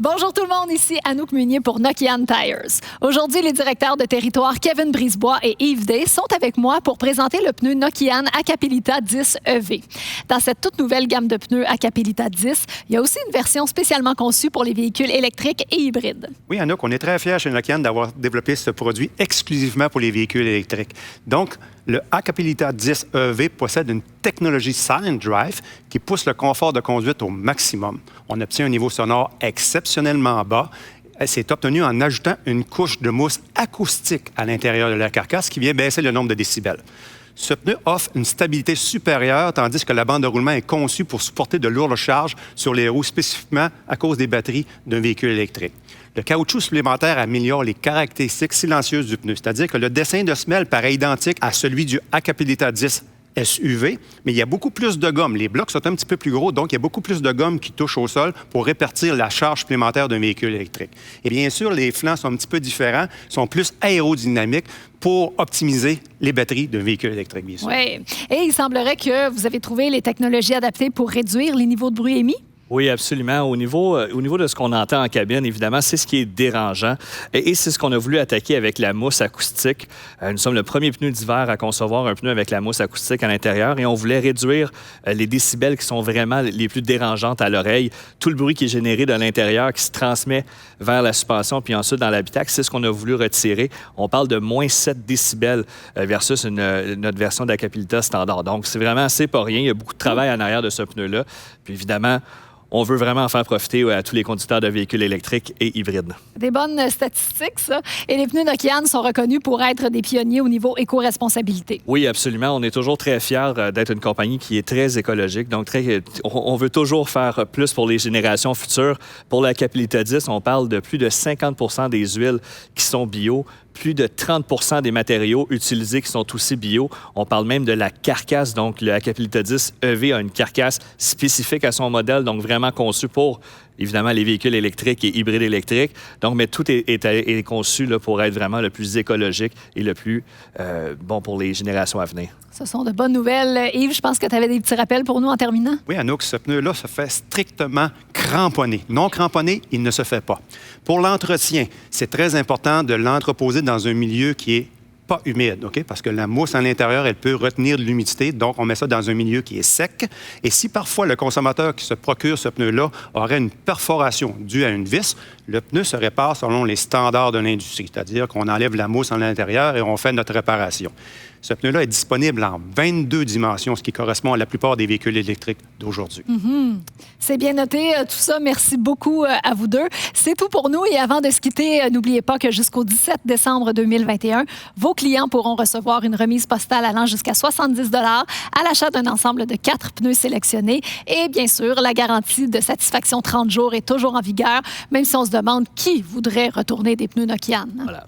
Bonjour tout le monde, ici Anouk Munier pour Nokian Tires. Aujourd'hui, les directeurs de territoire Kevin Brisebois et Yves Day sont avec moi pour présenter le pneu Nokian Acapelita 10 EV. Dans cette toute nouvelle gamme de pneus Acapelita 10, il y a aussi une version spécialement conçue pour les véhicules électriques et hybrides. Oui, Anouk, on est très fiers chez Nokian d'avoir développé ce produit exclusivement pour les véhicules électriques. Donc, le Acapelita 10 EV possède une technologie Silent Drive qui pousse le confort de conduite au maximum. On obtient un niveau sonore exceptionnellement bas. C'est obtenu en ajoutant une couche de mousse acoustique à l'intérieur de la carcasse qui vient baisser le nombre de décibels. Ce pneu offre une stabilité supérieure, tandis que la bande de roulement est conçue pour supporter de lourdes charges sur les roues, spécifiquement à cause des batteries d'un véhicule électrique. Le caoutchouc supplémentaire améliore les caractéristiques silencieuses du pneu, c'est-à-dire que le dessin de semelle paraît identique à celui du Acapelita 10 SUV, mais il y a beaucoup plus de gomme. Les blocs sont un petit peu plus gros, donc il y a beaucoup plus de gomme qui touche au sol pour répartir la charge supplémentaire d'un véhicule électrique. Et bien sûr, les flancs sont un petit peu différents, sont plus aérodynamiques pour optimiser les batteries d'un véhicule électrique, bien sûr. Oui. Et il semblerait que vous avez trouvé les technologies adaptées pour réduire les niveaux de bruit émis. Oui, absolument. Au niveau de ce qu'on entend en cabine, évidemment, c'est ce qui est dérangeant. Et c'est ce qu'on a voulu attaquer avec la mousse acoustique. Nous sommes le premier pneu d'hiver à concevoir un pneu avec la mousse acoustique à l'intérieur et on voulait réduire les décibels qui sont vraiment les plus dérangeantes à l'oreille. Tout le bruit qui est généré de l'intérieur, qui se transmet vers la suspension puis ensuite dans l'habitacle, c'est ce qu'on a voulu retirer. On parle de moins 7 décibels versus notre version d'Acapelita standard. Donc, c'est vraiment assez pas rien. Il y a beaucoup de travail en arrière de ce pneu-là. Puis évidemment, on veut vraiment en faire profiter à tous les conducteurs de véhicules électriques et hybrides. Des bonnes statistiques, ça. Et les pneus Nokian sont reconnus pour être des pionniers au niveau éco-responsabilité. Oui, absolument. On est toujours très fiers d'être une compagnie qui est très écologique. Donc, on veut toujours faire plus pour les générations futures. Pour la Acapelita 10, on parle de plus de 50 des huiles qui sont bio, plus de 30 des matériaux utilisés qui sont aussi bio. On parle même de la carcasse. Donc, le Acapelita 10 EV a une carcasse spécifique à son modèle, donc vraiment conçue pour, évidemment, les véhicules électriques et hybrides électriques. Donc, mais tout est conçu là, pour être vraiment le plus écologique et le plus bon pour les générations à venir. Ce sont de bonnes nouvelles. Yves, je pense que tu avais des petits rappels pour nous en terminant. Oui, Anouk, ce pneu-là se fait strictement cramponné. Non cramponné, il ne se fait pas. Pour l'entretien, c'est très important de l'entreposer dans un milieu qui est pas humide, OK? Parce que la mousse à l'intérieur, elle peut retenir de l'humidité. Donc, on met ça dans un milieu qui est sec. Et si parfois le consommateur qui se procure ce pneu-là aurait une perforation due à une vis, le pneu se répare selon les standards de l'industrie. C'est-à-dire qu'on enlève la mousse à l'intérieur et on fait notre réparation. Ce pneu-là est disponible en 22 dimensions, ce qui correspond à la plupart des véhicules électriques d'aujourd'hui. C'est bien noté, tout ça. Merci beaucoup à vous deux. C'est tout pour nous. Et avant de se quitter, n'oubliez pas que jusqu'au 17 décembre 2021, vos clients pourront recevoir une remise postale allant jusqu'à 70 $ à l'achat d'un ensemble de 4 pneus sélectionnés. Et bien sûr, la garantie de satisfaction 30 jours est toujours en vigueur, même si on se demande qui voudrait retourner des pneus Nokian. Voilà.